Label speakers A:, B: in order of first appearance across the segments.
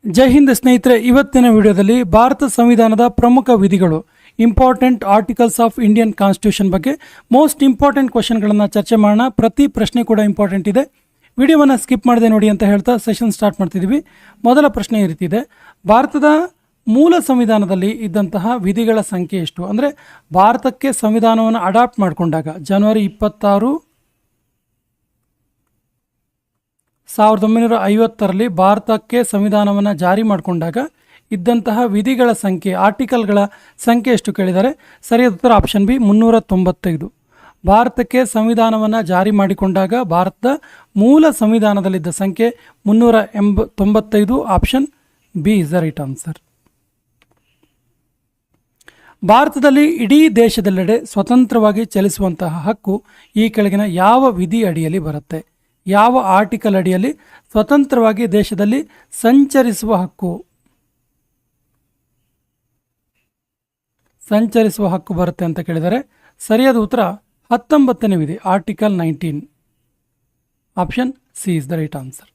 A: ಜೈ ಹಿಂದ್ ಸ್ನೇಹಿತರೆ, ಇವತ್ತಿನ ವಿಡಿಯೋದಲ್ಲಿ ಭಾರತ ಸಂವಿಧಾನದ ಪ್ರಮುಖ ವಿಧಿಗಳು, important articles of Indian constitution ಬಗ್ಗೆ ಮೋಸ್ಟ್ ಇಂಪಾರ್ಟೆಂಟ್ ಕ್ವಶನ್ಗಳನ್ನು ಚರ್ಚೆ ಮಾಡೋಣ. ಪ್ರತಿ ಪ್ರಶ್ನೆ ಕೂಡ ಇಂಪಾರ್ಟೆಂಟ್ ಇದೆ. ವಿಡಿಯೋವನ್ನು ಸ್ಕಿಪ್ ಮಾಡದೆ ನೋಡಿ ಅಂತ ಹೇಳ್ತಾ ಸೆಷನ್ ಸ್ಟಾರ್ಟ್ ಮಾಡ್ತಿದ್ದೀವಿ. ಮೊದಲ ಪ್ರಶ್ನೆ ಈ ರೀತಿ ಇದೆ: ಭಾರತದ ಮೂಲ ಸಂವಿಧಾನದಲ್ಲಿ ಇದ್ದಂತಹ ವಿಧಿಗಳ ಸಂಖ್ಯೆ ಎಷ್ಟು? ಅಂದರೆ ಭಾರತಕ್ಕೆ ಸಂವಿಧಾನವನ್ನು ಅಡಾಪ್ಟ್ ಮಾಡಿಕೊಂಡಾಗ ಜನವರಿ 26, 1950ರಲ್ಲಿ ಭಾರತಕ್ಕೆ ಸಂವಿಧಾನವನ್ನು ಜಾರಿ ಮಾಡಿಕೊಂಡಾಗ ಇದ್ದಂತಹ ವಿಧಿಗಳ ಸಂಖ್ಯೆ, ಆರ್ಟಿಕಲ್ಗಳ ಸಂಖ್ಯೆ ಎಷ್ಟು ಕೇಳಿದರೆ ಸರಿಯಾದ ಉತ್ತರ ಆಪ್ಷನ್ ಬಿ 395. ಭಾರತಕ್ಕೆ ಸಂವಿಧಾನವನ್ನು ಜಾರಿ ಮಾಡಿಕೊಂಡಾಗ ಭಾರತದ ಮೂಲ ಸಂವಿಧಾನದಲ್ಲಿದ್ದ ಸಂಖ್ಯೆ 395. Option B is the right answer. ಭಾರತದಲ್ಲಿ ಇಡೀ ದೇಶದೆಲ್ಲೆಡೆ ಸ್ವತಂತ್ರವಾಗಿ ಚಲಿಸುವಂತಹ ಹಕ್ಕು ಈ ಕೆಳಗಿನ ಯಾವ ವಿಧಿ ಅಡಿಯಲ್ಲಿ ಬರುತ್ತೆ? ಯಾವ ಆರ್ಟಿಕಲ್ ಅಡಿಯಲ್ಲಿ ಸ್ವತಂತ್ರವಾಗಿ ದೇಶದಲ್ಲಿ ಸಂಚರಿಸುವ ಹಕ್ಕು ಬರುತ್ತೆ ಅಂತ ಕೇಳಿದರೆ ಸರಿಯಾದ ಉತ್ತರ 19ನೇ ವಿಧಿ, article 19. Option C is the right answer.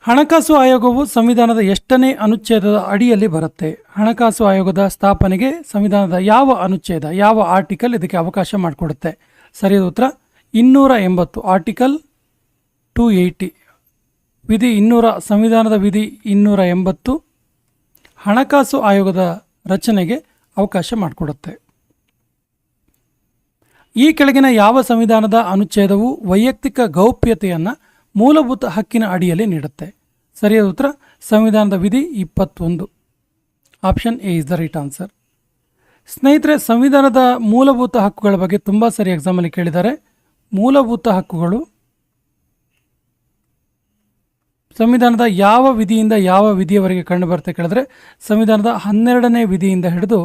A: ಹಣಕಾಸು ಆಯೋಗವು ಸಂವಿಧಾನದ ಎಷ್ಟನೇ ಅನುಚ್ಛೇದದ ಅಡಿಯಲ್ಲಿ ಬರುತ್ತೆ? ಹಣಕಾಸು ಆಯೋಗದ ಸ್ಥಾಪನೆಗೆ ಸಂವಿಧಾನದ ಯಾವ ಅನುಚ್ಛೇದ, ಯಾವ ಆರ್ಟಿಕಲ್ ಇದಕ್ಕೆ ಅವಕಾಶ ಮಾಡಿಕೊಡುತ್ತೆ? ಸರಿಯಾದ ಉತ್ತರ 280, ಆರ್ಟಿಕಲ್ 280. ವಿಧಿ 200, ಸಂವಿಧಾನದ ವಿಧಿ 280 ಹಣಕಾಸು ಆಯೋಗದ ರಚನೆಗೆ ಅವಕಾಶ ಮಾಡಿಕೊಡುತ್ತೆ. ಈ ಕೆಳಗಿನ ಯಾವ ಸಂವಿಧಾನದ ಅನುಚ್ಛೇದವು ವೈಯಕ್ತಿಕ ಗೌಪ್ಯತೆಯನ್ನು ಮೂಲಭೂತ ಹಕ್ಕಿನ ಅಡಿಯಲ್ಲಿ ನೀಡುತ್ತೆ? ಸರಿಯಾದ ಉತ್ತರ ಸಂವಿಧಾನದ ವಿಧಿ 21. Option A is the right answer. ಸ್ನೇಹಿತರೆ, ಸಂವಿಧಾನದ ಮೂಲಭೂತ ಹಕ್ಕುಗಳ ಬಗ್ಗೆ ತುಂಬ ಸರಿ ಎಕ್ಸಾಮಲ್ಲಿ ಕೇಳಿದ್ದಾರೆ. ಮೂಲಭೂತ ಹಕ್ಕುಗಳು ಸಂವಿಧಾನದ ಯಾವ ವಿಧಿಯಿಂದ ಯಾವ ವಿಧಿಯವರೆಗೆ ಕಂಡು ಬರುತ್ತೆ ಕೇಳಿದ್ರೆ ಸಂವಿಧಾನದ 12ನೇ ವಿಧಿಯಿಂದ ಹಿಡಿದು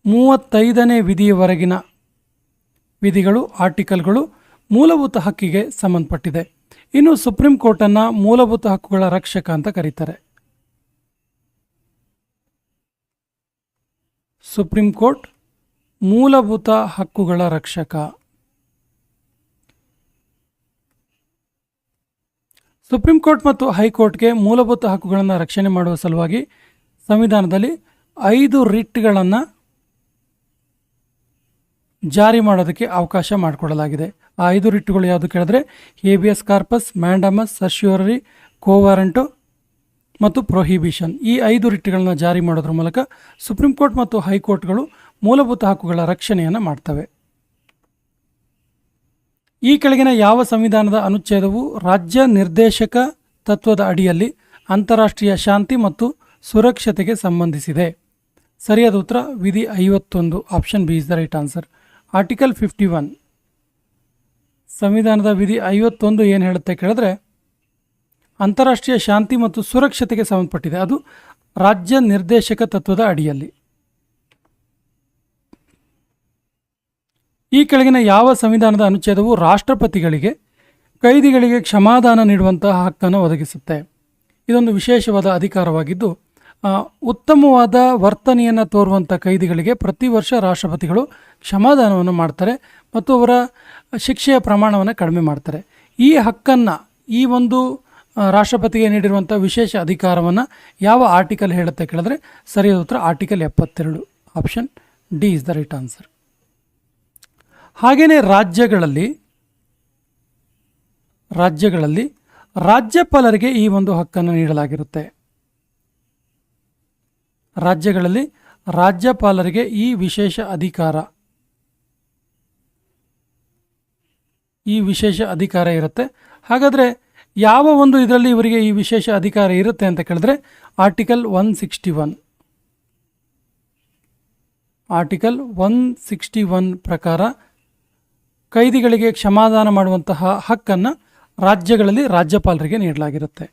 A: 35ನೇ ವಿಧಿಯವರೆಗಿನ ವಿಧಿಗಳು, ಆರ್ಟಿಕಲ್ಗಳು ಮೂಲಭೂತ ಹಕ್ಕಿಗೆ ಸಂಬಂಧಪಟ್ಟಿದೆ. ಇನ್ನು ಸುಪ್ರೀಂ ಕೋರ್ಟನ್ನು ಮೂಲಭೂತ ಹಕ್ಕುಗಳ ರಕ್ಷಕ ಅಂತ ಕರೀತಾರೆ. ಸುಪ್ರೀಂ ಕೋರ್ಟ್ ಮೂಲಭೂತ ಹಕ್ಕುಗಳ ರಕ್ಷಕ. ಸುಪ್ರೀಂ ಕೋರ್ಟ್ ಮತ್ತು ಹೈಕೋರ್ಟ್ಗೆ ಮೂಲಭೂತ ಹಕ್ಕುಗಳನ್ನು ರಕ್ಷಣೆ ಮಾಡುವ ಸಲುವಾಗಿ ಸಂವಿಧಾನದಲ್ಲಿ 5 ರಿಟ್ಗಳನ್ನು ಜಾರಿ ಮಾಡೋದಕ್ಕೆ ಅವಕಾಶ ಮಾಡಿಕೊಡಲಾಗಿದೆ. ಆ 5 ರಿಟ್ಗಳು ಯಾವುದು ಕೇಳಿದ್ರೆ ಹೇಬಿಯಸ್ ಕಾರ್ಪಸ್, ಮ್ಯಾಂಡಮಸ್, ಸರ್ಶ್ಯೂರರಿ, ಕೋವಾರಂಟೋ ಮತ್ತು ಪ್ರೊಹಿಬಿಷನ್. ಈ 5 ರಿಟ್ಗಳನ್ನು ಜಾರಿ ಮಾಡೋದ್ರ ಮೂಲಕ ಸುಪ್ರೀಂ ಕೋರ್ಟ್ ಮತ್ತು ಹೈಕೋರ್ಟ್ಗಳು ಮೂಲಭೂತ ಹಕ್ಕುಗಳ ರಕ್ಷಣೆಯನ್ನು ಮಾಡ್ತವೆ. ಈ ಕೆಳಗಿನ ಯಾವ ಸಂವಿಧಾನದ ಅನುಚ್ಛೇದವು ರಾಜ್ಯ ನಿರ್ದೇಶಕ ತತ್ವದ ಅಡಿಯಲ್ಲಿ ಅಂತಾರಾಷ್ಟ್ರೀಯ ಶಾಂತಿ ಮತ್ತು ಸುರಕ್ಷತೆಗೆ ಸಂಬಂಧಿಸಿದೆ? ಸರಿಯಾದ ಉತ್ತರ ವಿಧಿ 51. Option B is the right answer. Article 51, ಸಂವಿಧಾನದ ವಿಧಿ 51 ಏನು ಹೇಳುತ್ತೆ ಕೇಳಿದ್ರೆ ಅಂತಾರಾಷ್ಟ್ರೀಯ ಶಾಂತಿ ಮತ್ತು ಸುರಕ್ಷತೆಗೆ ಸಂಬಂಧಪಟ್ಟಿದೆ. ಅದು ರಾಜ್ಯ ನಿರ್ದೇಶಕ ತತ್ವದ ಅಡಿಯಲ್ಲಿ. ಈ ಕೆಳಗಿನ ಯಾವ ಸಂವಿಧಾನದ ಅನುಚ್ಛೇದವು ರಾಷ್ಟ್ರಪತಿಗಳಿಗೆ ಕೈದಿಗಳಿಗೆ ಕ್ಷಮಾದಾನ ನೀಡುವಂತಹ ಹಕ್ಕನ್ನು ಒದಗಿಸುತ್ತೆ? ಇದೊಂದು ವಿಶೇಷವಾದ ಅಧಿಕಾರವಾಗಿದ್ದು ಉತ್ತಮವಾದ ವರ್ತನೆಯನ್ನು ತೋರುವಂಥ ಕೈದಿಗಳಿಗೆ ಪ್ರತಿ ವರ್ಷ ರಾಷ್ಟ್ರಪತಿಗಳು ಕ್ಷಮಾದಾನವನ್ನು ಮಾಡ್ತಾರೆ ಮತ್ತು ಅವರ ಶಿಕ್ಷೆಯ ಪ್ರಮಾಣವನ್ನು ಕಡಿಮೆ ಮಾಡ್ತಾರೆ. ಈ ಹಕ್ಕನ್ನು, ಈ ಒಂದು ರಾಷ್ಟ್ರಪತಿಗೆ ನೀಡಿರುವಂಥ ವಿಶೇಷ ಅಧಿಕಾರವನ್ನು ಯಾವ ಆರ್ಟಿಕಲ್ ಹೇಳುತ್ತೆ ಕೇಳಿದ್ರೆ ಸರಿಯಾದ ಉತ್ತರ article 72. Option D is the right answer. ಹಾಗೆಯೇ ರಾಜ್ಯಗಳಲ್ಲಿ ರಾಜ್ಯಪಾಲರಿಗೆ ಈ ಒಂದು ಹಕ್ಕನ್ನು ನೀಡಲಾಗಿರುತ್ತೆ. ರಾಜ್ಯಗಳಲ್ಲಿ ರಾಜ್ಯಪಾಲರಿಗೆ ಈ ವಿಶೇಷ ಅಧಿಕಾರ ಇರುತ್ತೆ. ಹಾಗಾದರೆ ಯಾವ ಒಂದು ಇದರಲ್ಲಿ ಇವರಿಗೆ ಈ ವಿಶೇಷ ಅಧಿಕಾರ ಇರುತ್ತೆ ಅಂತ ಕೇಳಿದ್ರೆ ಆರ್ಟಿಕಲ್ 161. ಆರ್ಟಿಕಲ್ 161 ಪ್ರಕಾರ ಕೈದಿಗಳಿಗೆ ಕ್ಷಮಾದಾನ ಮಾಡುವಂತಹ ಹಕ್ಕನ್ನು ರಾಜ್ಯಗಳಲ್ಲಿ ರಾಜ್ಯಪಾಲರಿಗೆ ನೀಡಲಾಗಿರುತ್ತೆ.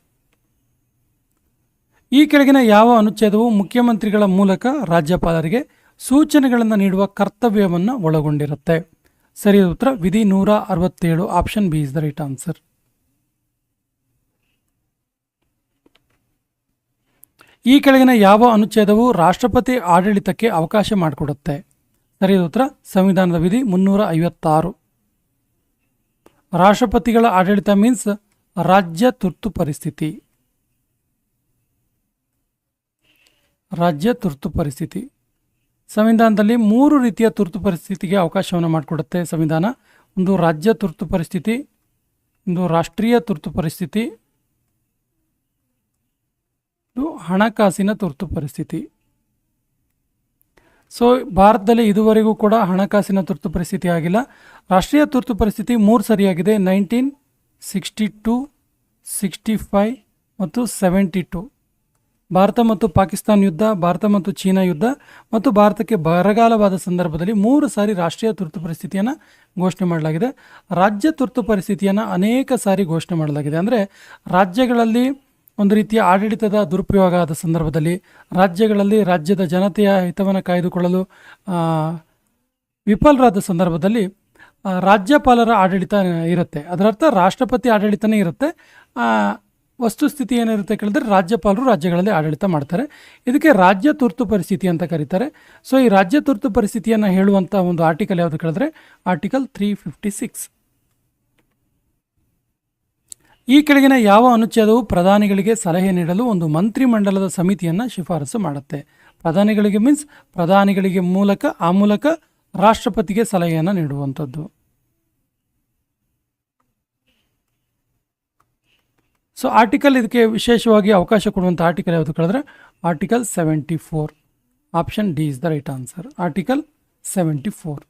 A: ಈ ಕೆಳಗಿನ ಯಾವ ಅನುಚ್ಛೇದವು ಮುಖ್ಯಮಂತ್ರಿಗಳ ಮೂಲಕ ರಾಜ್ಯಪಾಲರಿಗೆ ಸೂಚನೆಗಳನ್ನು ನೀಡುವ ಕರ್ತವ್ಯವನ್ನು ಒಳಗೊಂಡಿರುತ್ತೆ? ಸರಿಯಾದ ಉತ್ತರ ವಿಧಿ 167. Option B is the right answer. ಈ ಕೆಳಗಿನ ಯಾವ ಅನುಚ್ಛೇದವು ರಾಷ್ಟ್ರಪತಿ ಆಡಳಿತಕ್ಕೆ ಅವಕಾಶ ಮಾಡಿಕೊಡುತ್ತೆ? ಸರಿಯಾದ ಉತ್ತರ ಸಂವಿಧಾನದ ವಿಧಿ 356. ರಾಷ್ಟ್ರಪತಿಗಳ ಆಡಳಿತ ಮೀನ್ಸ್ ರಾಜ್ಯ ತುರ್ತು ಪರಿಸ್ಥಿತಿ. ರಾಜ್ಯ ತುರ್ತು ಪರಿಸ್ಥಿತಿ. ಸಂವಿಧಾನದಲ್ಲಿ 3 ರೀತಿಯ ತುರ್ತು ಪರಿಸ್ಥಿತಿಗೆ ಅವಕಾಶವನ್ನು ಮಾಡಿಕೊಡುತ್ತೆ ಸಂವಿಧಾನ. ಒಂದು ರಾಜ್ಯ ತುರ್ತು ಪರಿಸ್ಥಿತಿ, ಒಂದು ರಾಷ್ಟ್ರೀಯ ತುರ್ತು ಪರಿಸ್ಥಿತಿ, ಇದು ಹಣಕಾಸಿನ ತುರ್ತು ಪರಿಸ್ಥಿತಿ. ಸೊ ಭಾರತದಲ್ಲಿ ಇದುವರೆಗೂ ಕೂಡ ಹಣಕಾಸಿನ ತುರ್ತು ಪರಿಸ್ಥಿತಿ ಆಗಿಲ್ಲ. ರಾಷ್ಟ್ರೀಯ ತುರ್ತು ಪರಿಸ್ಥಿತಿ 3 ಸರಿಯಾಗಿದೆ, 1962, 65 ಮತ್ತು 72. ಭಾರತ ಮತ್ತು ಪಾಕಿಸ್ತಾನ ಯುದ್ಧ, ಭಾರತ ಮತ್ತು ಚೀನಾ ಯುದ್ಧ ಮತ್ತು ಭಾರತಕ್ಕೆ ಬರಗಾಲವಾದ ಸಂದರ್ಭದಲ್ಲಿ 3 ಸಾರಿ ರಾಷ್ಟ್ರೀಯ ತುರ್ತು ಪರಿಸ್ಥಿತಿಯನ್ನು ಘೋಷಣೆ ಮಾಡಲಾಗಿದೆ. ರಾಜ್ಯ ತುರ್ತು ಪರಿಸ್ಥಿತಿಯನ್ನು ಅನೇಕ ಸಾರಿ ಘೋಷಣೆ ಮಾಡಲಾಗಿದೆ. ಅಂದರೆ ರಾಜ್ಯಗಳಲ್ಲಿ ಒಂದು ರೀತಿಯ ಆಡಳಿತದ ದುರುಪಯೋಗ ಆದ ಸಂದರ್ಭದಲ್ಲಿ, ರಾಜ್ಯಗಳಲ್ಲಿ ರಾಜ್ಯದ ಜನತೆಯ ಹಿತವನ್ನು ಕಾಯ್ದುಕೊಳ್ಳಲು ವಿಫಲರಾದ ಸಂದರ್ಭದಲ್ಲಿ ರಾಜ್ಯಪಾಲರ ಆಡಳಿತ ಇರುತ್ತೆ. ಅದರರ್ಥ ರಾಷ್ಟ್ರಪತಿ ಆಡಳಿತನೇ ಇರುತ್ತೆ. ವಸ್ತುಸ್ಥಿತಿ ಏನಿರುತ್ತೆ ಕೇಳಿದ್ರೆ ರಾಜ್ಯಪಾಲರು ರಾಜ್ಯಗಳಲ್ಲಿ ಆಡಳಿತ ಮಾಡ್ತಾರೆ. ಇದಕ್ಕೆ ರಾಜ್ಯ ತುರ್ತು ಪರಿಸ್ಥಿತಿ ಅಂತ ಕರೀತಾರೆ. ಸೊ ಈ ರಾಜ್ಯ ತುರ್ತು ಪರಿಸ್ಥಿತಿಯನ್ನು ಹೇಳುವಂಥ ಒಂದು ಆರ್ಟಿಕಲ್ ಯಾವುದು ಕೇಳಿದ್ರೆ ಆರ್ಟಿಕಲ್ 356. ಈ ಕೆಳಗಿನ ಯಾವ ಅನುಚ್ಛೇದವು ಪ್ರಧಾನಿಗಳಿಗೆ ಸಲಹೆ ನೀಡಲು ಒಂದು ಮಂತ್ರಿಮಂಡಲದ ಸಮಿತಿಯನ್ನು ಶಿಫಾರಸು ಮಾಡುತ್ತೆ? ಪ್ರಧಾನಿಗಳಿಗೆ ಮೀನ್ಸ್ ಪ್ರಧಾನಿಗಳಿಗೆ ಆ ಮೂಲಕ ರಾಷ್ಟ್ರಪತಿಗೆ ಸಲಹೆಯನ್ನು ನೀಡುವಂಥದ್ದು. ಸೊ ಆರ್ಟಿಕಲ್ ಇದಕ್ಕೆ ವಿಶೇಷವಾಗಿ ಅವಕಾಶ ಕೊಡುವಂಥ ಆರ್ಟಿಕಲ್ ಯಾವುದು ಕೇಳಿದ್ರೆ article 74. Option D is the right answer. Article 74.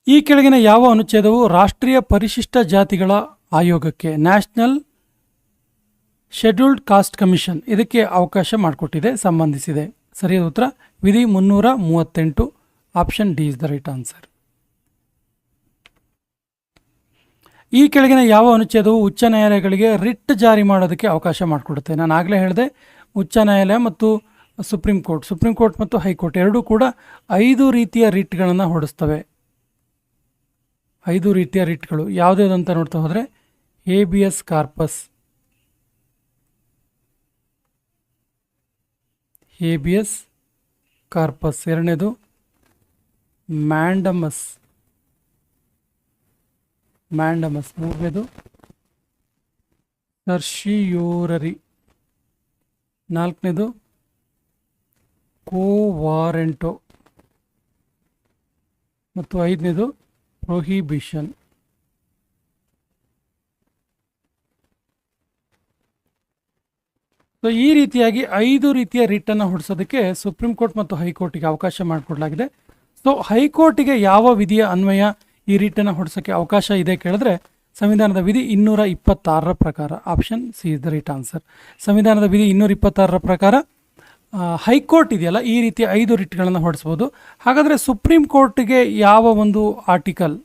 A: ಈ ಕೆಳಗಿನ ಯಾವ ಅನುಚ್ಛೇದವು ರಾಷ್ಟ್ರೀಯ ಪರಿಶಿಷ್ಟ ಜಾತಿಗಳ ಆಯೋಗಕ್ಕೆ, ನ್ಯಾಷನಲ್ ಶೆಡ್ಯೂಲ್ಡ್ ಕಾಸ್ಟ್ ಕಮಿಷನ್, ಇದಕ್ಕೆ ಅವಕಾಶ ಮಾಡಿಕೊಟ್ಟಿದೆ, ಸಂಬಂಧಿಸಿದೆ? ಸರಿಯಾದ ಉತ್ತರ ವಿಧಿ 338. Option D is the right answer. ಈ ಕೆಳಗಿನ ಯಾವ ಅನುಚ್ಛೇದವು ಉಚ್ಚ ನ್ಯಾಯಾಲಯಗಳಿಗೆ ರಿಟ್ ಜಾರಿ ಮಾಡೋದಕ್ಕೆ ಅವಕಾಶ ಮಾಡಿಕೊಡುತ್ತೆ? ನಾನು ಆಗಲೇ ಹೇಳಿದೆ, ಉಚ್ಚ ನ್ಯಾಯಾಲಯ ಮತ್ತು ಸುಪ್ರೀಂ ಕೋರ್ಟ್ ಮತ್ತು ಹೈಕೋರ್ಟ್ ಎರಡೂ ಕೂಡ 5 ರೀತಿಯ ರಿಟ್ಗಳನ್ನು ಹೊಡಿಸ್ತವೆ. 5 ರೀತಿಯ ರಿಟ್ಗಳು ಯಾವುದ್ಯಾವುದಂತ ನೋಡ್ತಾ ಹೋದರೆ ಹೇಬಿಯಸ್ ಕಾರ್ಪಸ್, ಎರಡನೇದು ಮ್ಯಾಂಡಮಸ್, ಮೂರನೇದು ಸರ್ಶಿಯೋರರಿ, 4ನೇದು ಕೋವಾರೆಂಟೋ ಮತ್ತು 5ನೇದು ಪ್ರೊಹಿಬಿಷನ್. ಸೊ ಈ ರೀತಿಯಾಗಿ 5 ರೀತಿಯ ರಿಟ್ಟನ್ನು ಹೊಡಿಸೋದಕ್ಕೆ ಸುಪ್ರೀಂ ಕೋರ್ಟ್ ಮತ್ತು ಹೈಕೋರ್ಟಿಗೆ ಅವಕಾಶ ಮಾಡಿಕೊಡಲಾಗಿದೆ. ಸೊ ಹೈಕೋರ್ಟಿಗೆ ಯಾವ ವಿಧಿಯ ಅನ್ವಯ ಈ ರಿಟ್ಟನ್ನು ಹೊಡಿಸೋಕ್ಕೆ ಅವಕಾಶ ಇದೆ ಕೇಳಿದ್ರೆ ಸಂವಿಧಾನದ ವಿಧಿ 226 ಪ್ರಕಾರ. Option C is the right answer. ಸಂವಿಧಾನದ ವಿಧಿ 226 ಪ್ರಕಾರ ಹೈಕೋರ್ಟ್ ಇದೆಯಲ್ಲ, ಈ ರೀತಿಯ 5 ರಿಟ್ಗಳನ್ನು ಹೊಡಿಸ್ಬೋದು. ಹಾಗಾದರೆ ಸುಪ್ರೀಂ ಕೋರ್ಟ್ಗೆ ಯಾವ ಒಂದು ಆರ್ಟಿಕಲ್,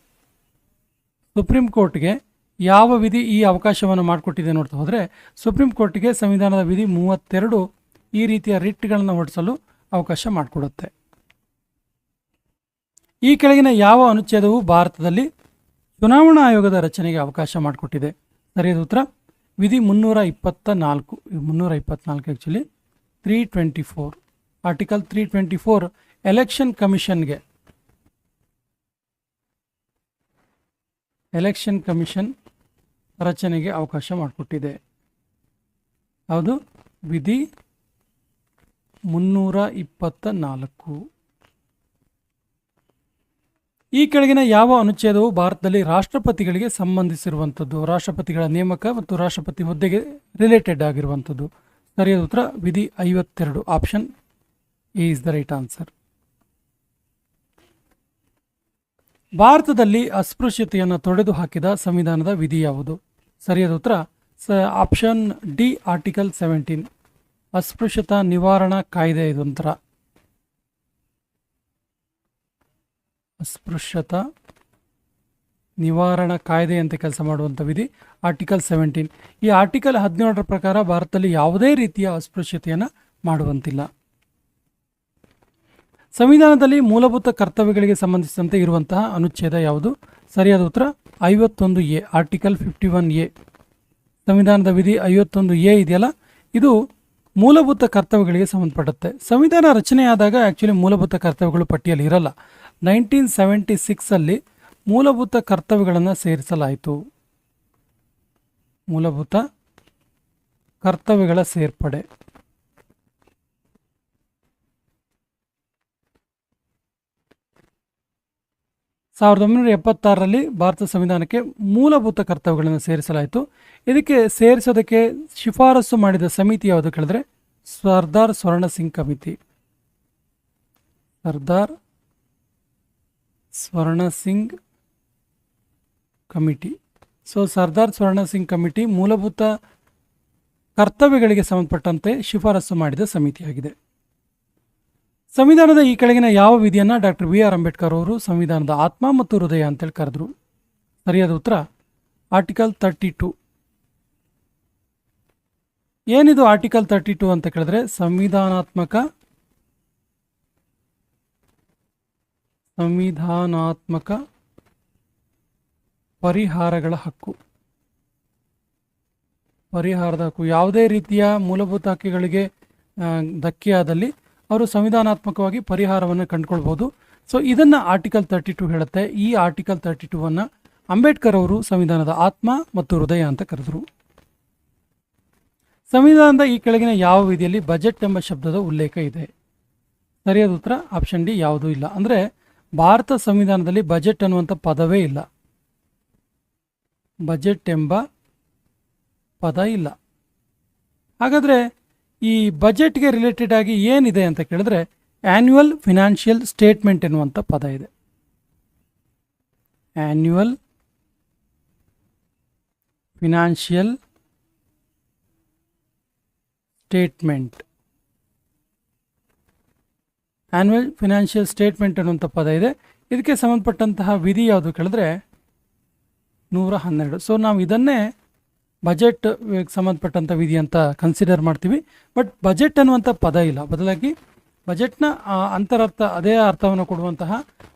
A: ಸುಪ್ರೀಂ ಕೋರ್ಟ್ಗೆ ಯಾವ ವಿಧಿ ಈ ಅವಕಾಶವನ್ನು ಮಾಡಿಕೊಟ್ಟಿದೆ ನೋಡ್ತಾ ಹೋದರೆ ಸುಪ್ರೀಂ ಕೋರ್ಟ್ಗೆ ಸಂವಿಧಾನದ ವಿಧಿ 32 ಈ ರೀತಿಯ ರಿಟ್ಗಳನ್ನು ಹೊಡಿಸಲು ಅವಕಾಶ ಮಾಡಿಕೊಡುತ್ತೆ. ಈ ಕೆಳಗಿನ ಯಾವ ಅನುಚ್ಛೇದವು ಭಾರತದಲ್ಲಿ ಚುನಾವಣಾ ಆಯೋಗದ ರಚನೆಗೆ ಅವಕಾಶ ಮಾಡಿಕೊಟ್ಟಿದೆ? ಸರಿಯಾದ ಉತ್ತರ ವಿಧಿ 324. 324 ಆ್ಯಕ್ಚುಲಿ 324. ಆರ್ಟಿಕಲ್ 324 ಎಲೆಕ್ಷನ್ ಕಮಿಷನ್ ರಚನೆಗೆ ಅವಕಾಶ ಮಾಡಿಕೊಟ್ಟಿದೆ. ಯಾವುದು? ವಿಧಿ 324. ಈ ಕೆಳಗಿನ ಯಾವ ಅನುಚ್ಛೇದವು ಭಾರತದಲ್ಲಿ ರಾಷ್ಟ್ರಪತಿಗಳಿಗೆ ಸಂಬಂಧಿಸಿರುವಂಥದ್ದು, ರಾಷ್ಟ್ರಪತಿಗಳ ನೇಮಕ ಮತ್ತು ರಾಷ್ಟ್ರಪತಿ ಹುದ್ದೆಗೆ ರಿಲೇಟೆಡ್ ಆಗಿರುವಂಥದ್ದು? ಸರಿಯಾದ ಉತ್ತರ ವಿಧಿ 52. Option A is the right answer. ಭಾರತದಲ್ಲಿ ಅಸ್ಪೃಶ್ಯತೆಯನ್ನು ತೊಡೆದು ಹಾಕಿದ ಸಂವಿಧಾನದ ವಿಧಿ ಯಾವುದು? ಸರಿಯಾದ ಉತ್ತರ ಆಪ್ಷನ್ ಡಿ ಆರ್ಟಿಕಲ್ 17. ಅಸ್ಪೃಶ್ಯತಾ ನಿವಾರಣಾ ಕಾಯ್ದೆ. ಇದೊಂಥರ ಅಸ್ಪೃಶ್ಯತಾ ನಿವಾರಣಾ ಕಾಯ್ದೆ ಅಂತ ಕೆಲಸ ಮಾಡುವಂಥ ವಿಧಿ ಆರ್ಟಿಕಲ್ 17. ಈ ಆರ್ಟಿಕಲ್ 17 ಪ್ರಕಾರ ಭಾರತದಲ್ಲಿ ಯಾವುದೇ ರೀತಿಯ ಅಸ್ಪೃಶ್ಯತೆಯನ್ನು ಮಾಡುವಂತಿಲ್ಲ. ಸಂವಿಧಾನದಲ್ಲಿ ಮೂಲಭೂತ ಕರ್ತವ್ಯಗಳಿಗೆ ಸಂಬಂಧಿಸಿದಂತೆ ಇರುವಂತಹ ಅನುಚ್ಛೇದ ಯಾವುದು? ಸರಿಯಾದ ಉತ್ತರ 51A, ಆರ್ಟಿಕಲ್ 51A. ಸಂವಿಧಾನದ ವಿಧಿ 51A ಇದೆಯಲ್ಲ, ಇದು ಮೂಲಭೂತ ಕರ್ತವ್ಯಗಳಿಗೆ ಸಂಬಂಧಪಡುತ್ತೆ. ಸಂವಿಧಾನ ರಚನೆಯಾದಾಗ ಆ್ಯಕ್ಚುಲಿ ಮೂಲಭೂತ ಕರ್ತವ್ಯಗಳು ಪಟ್ಟಿಯಲ್ಲಿ ಇರಲ್ಲ. 1976 ಅಲ್ಲಿ ಮೂಲಭೂತ ಕರ್ತವ್ಯಗಳನ್ನು ಸೇರಿಸಲಾಯಿತು? ಮೂಲಭೂತ ಕರ್ತವ್ಯಗಳ ಸೇರ್ಪಡೆ. ಸಾವಿರದ 1976ರಲ್ಲಿ ಭಾರತ ಸಂವಿಧಾನಕ್ಕೆ ಮೂಲಭೂತ ಕರ್ತವ್ಯಗಳನ್ನು ಸೇರಿಸಲಾಯಿತು. ಇದಕ್ಕೆ ಸೇರಿಸೋದಕ್ಕೆ ಶಿಫಾರಸು ಮಾಡಿದ ಸಮಿತಿ ಯಾವುದು ಕೇಳಿದ್ರೆ ಸರ್ದಾರ್ ಸ್ವರ್ಣ ಸಿಂಗ್ ಕಮಿಟಿ. ಸರ್ದಾರ್ ಸ್ವರ್ಣ ಸಿಂಗ್ ಕಮಿಟಿ. ಸರ್ದಾರ್ ಸ್ವರ್ಣ ಸಿಂಗ್ ಕಮಿಟಿ ಮೂಲಭೂತ ಕರ್ತವ್ಯಗಳಿಗೆ ಸಂಬಂಧಪಟ್ಟಂತೆ ಶಿಫಾರಸು ಮಾಡಿದ ಸಮಿತಿಯಾಗಿದೆ. ಸಂವಿಧಾನದ ಈ ಕೆಳಗಿನ ಯಾವ ವಿಧಿಯನ್ನು ಡಾಕ್ಟರ್ BR ಅಂಬೇಡ್ಕರ್ ಅವರು ಸಂವಿಧಾನದ ಆತ್ಮ ಮತ್ತು ಹೃದಯ ಅಂತೇಳಿ ಕರೆದ್ರು? ಸರಿಯಾದ ಉತ್ತರ ಆರ್ಟಿಕಲ್ 32. ಏನಿದು ಆರ್ಟಿಕಲ್ 32 ಅಂತ ಕೇಳಿದ್ರೆ ಸಂವಿಧಾನಾತ್ಮಕ ಪರಿಹಾರಗಳ ಹಕ್ಕು. ಪರಿಹಾರದ ಹಕ್ಕು. ಯಾವುದೇ ರೀತಿಯ ಮೂಲಭೂತ ಹಕ್ಕುಗಳಿಗೆ ಧಕ್ಕೆಯಾದಲ್ಲಿ ಅವರು ಸಂವಿಧಾನಾತ್ಮಕವಾಗಿ ಪರಿಹಾರವನ್ನು ಕಂಡುಕೊಳ್ಬೋದು. ಇದನ್ನು ಆರ್ಟಿಕಲ್ 32 ಹೇಳುತ್ತೆ. ಈ ಆರ್ಟಿಕಲ್ 32ನ್ನು ಅಂಬೇಡ್ಕರ್ ಅವರು ಸಂವಿಧಾನದ ಆತ್ಮ ಮತ್ತು ಹೃದಯ ಅಂತ ಕರೆದರು. ಸಂವಿಧಾನದ ಈ ಕೆಳಗಿನ ಯಾವ ವಿಧಿಯಲ್ಲಿ ಬಜೆಟ್ ಎಂಬ ಶಬ್ದದ ಉಲ್ಲೇಖ ಇದೆ? ಸರಿಯಾದ ಉತ್ತರ ಆಪ್ಷನ್ ಡಿ, ಯಾವುದೂ ಇಲ್ಲ. ಅಂದರೆ ಭಾರತ ಸಂವಿಧಾನದಲ್ಲಿ ಬಜೆಟ್ ಅನ್ನುವಂಥ ಪದವೇ ಇಲ್ಲ. ಬಜೆಟ್ ಎಂಬ ಪದ ಇಲ್ಲ. ಹಾಗಾದರೆ ಈ ಬಜೆಟ್ಗೆ ರಿಲೇಟೆಡ್ ಆಗಿ ಏನಿದೆ ಅಂತ ಕೇಳಿದ್ರೆ ಆ್ಯನ್ಯುವಲ್ ಫಿನಾನ್ಷಿಯಲ್ ಸ್ಟೇಟ್ಮೆಂಟ್ ಎನ್ನುವಂಥ ಪದ ಇದೆ. Annual financial statement. Annual financial statement ಅನ್ನುವಂಥ ಪದ ಇದೆ. ಇದಕ್ಕೆ ಸಂಬಂಧಪಟ್ಟಂತಹ ವಿಧಿ ಯಾವುದು ಕೇಳಿದ್ರೆ 112. ನಾವು ಇದನ್ನೇ ಬಜೆಟ್ ಸಂಬಂಧಪಟ್ಟಂಥ ವಿಧಿ ಅಂತ ಕನ್ಸಿಡರ್ ಮಾಡ್ತೀವಿ. ಬಟ್ ಬಜೆಟ್ ಅನ್ನುವಂಥ ಪದ ಇಲ್ಲ. ಬದಲಾಗಿ ಬಜೆಟ್ನ ಅಂತರರ್ಥ, ಅದೇ ಅರ್ಥವನ್ನು ಕೊಡುವಂತಹ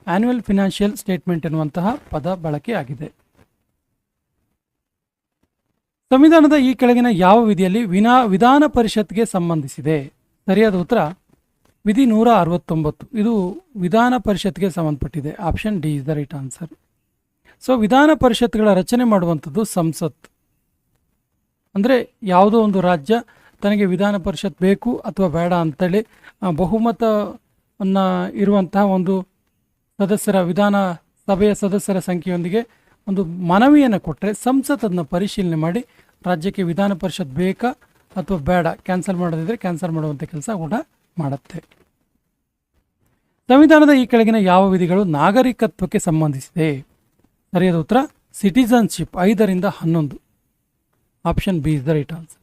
A: ಆ್ಯನ್ಯುವಲ್ ಫಿನಾನ್ಷಿಯಲ್ ಸ್ಟೇಟ್ಮೆಂಟ್ ಎನ್ನುವಂತಹ ಪದ ಬಳಕೆಯಾಗಿದೆ. ಸಂವಿಧಾನದ ಈ ಕೆಳಗಿನ ಯಾವ ವಿಧಿಯಲ್ಲಿ ವಿಧಾನ ಪರಿಷತ್ಗೆ ಸಂಬಂಧಿಸಿದೆ? ಸರಿಯಾದ ಉತ್ತರ ವಿಧಿ 169. ಇದು ವಿಧಾನ ಪರಿಷತ್ಗೆ ಸಂಬಂಧಪಟ್ಟಿದೆ. Option D is the right answer. ವಿಧಾನ ಪರಿಷತ್ಗಳ ರಚನೆ ಮಾಡುವಂಥದ್ದು ಸಂಸತ್. ಅಂದರೆ ಯಾವುದೋ ಒಂದು ರಾಜ್ಯ ತನಗೆ ವಿಧಾನ ಪರಿಷತ್ ಬೇಕು ಅಥವಾ ಬೇಡ ಅಂತೇಳಿ ಬಹುಮತವನ್ನು ಇರುವಂತಹ ಒಂದು ವಿಧಾನ ಸಭೆಯ ಸದಸ್ಯರ ಸಂಖ್ಯೆಯೊಂದಿಗೆ ಒಂದು ಮನವಿಯನ್ನು ಕೊಟ್ಟರೆ ಸಂಸತ್ ಅದನ್ನು ಪರಿಶೀಲನೆ ಮಾಡಿ ರಾಜ್ಯಕ್ಕೆ ವಿಧಾನ ಪರಿಷತ್ ಬೇಕಾ ಅಥವಾ ಬೇಡ, ಕ್ಯಾನ್ಸಲ್ ಮಾಡೋದಿದ್ರೆ ಕ್ಯಾನ್ಸಲ್ ಮಾಡುವಂಥ ಕೆಲಸ ಕೂಡ ಮಾಡುತ್ತೆ. ಸಂವಿಧಾನದ ಈ ಕೆಳಗಿನ ಯಾವ ವಿಧಿಗಳು ನಾಗರಿಕತ್ವಕ್ಕೆ ಸಂಬಂಧಿಸಿದೆ? ಸರಿಯಾದ ಉತ್ತರ ಸಿಟಿಸನ್ಶಿಪ್ 5ರಿಂದ 11. Option B is the right answer.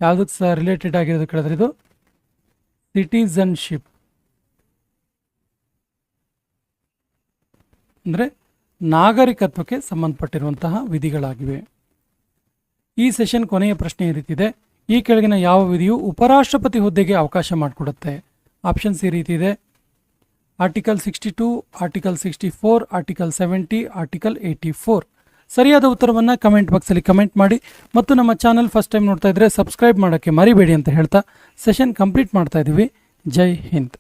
A: ಯಾವುದಕ್ಕೆ ಸಹ ರಿಲೇಟೆಡ್ ಆಗಿರೋದು ಕೇಳಿದ್ರೆ ಇದು ಸಿಟಿಸನ್ಶಿಪ್. ಅಂದರೆ ನಾಗರಿಕತ್ವಕ್ಕೆ ಸಂಬಂಧಪಟ್ಟಿರುವಂತಹ ವಿಧಿಗಳಾಗಿವೆ. ಈ ಸೆಷನ್ ಕೊನೆಯ ಪ್ರಶ್ನೆ ಈ ರೀತಿ ಇದೆ: ಈ ಕೆಳಗಿನ ಯಾವ ವಿಧಿಯು ಉಪರಾಷ್ಟ್ರಪತಿ ಹುದ್ದೆಗೆ ಅವಕಾಶ ಮಾಡಿಕೊಡುತ್ತೆ? ಆಪ್ಷನ್ ಸಿ ರೀತಿ ಇದೆ: ಆರ್ಟಿಕಲ್ 62, ಆರ್ಟಿಕಲ್ 64, ಆರ್ಟಿಕಲ್ 70, ಆರ್ಟಿಕಲ್ 84. ಸರಿಯಾದ ಉತ್ತರವನ್ನು ಕಮೆಂಟ್ ಬಾಕ್ಸಲ್ಲಿ ಕಮೆಂಟ್ ಮಾಡಿ ಮತ್ತು ನಮ್ಮ ಚಾನಲ್ ಫಸ್ಟ್ ಟೈಮ್ ನೋಡ್ತಾ ಇದ್ದರೆ ಸಬ್ಸ್ಕ್ರೈಬ್ ಮಾಡೋಕ್ಕೆ ಮರಿಬೇಡಿ ಅಂತ ಹೇಳ್ತಾ ಸೆಷನ್ ಕಂಪ್ಲೀಟ್ ಮಾಡ್ತಾ ಇದ್ದೀವಿ. ಜೈ ಹಿಂದ್.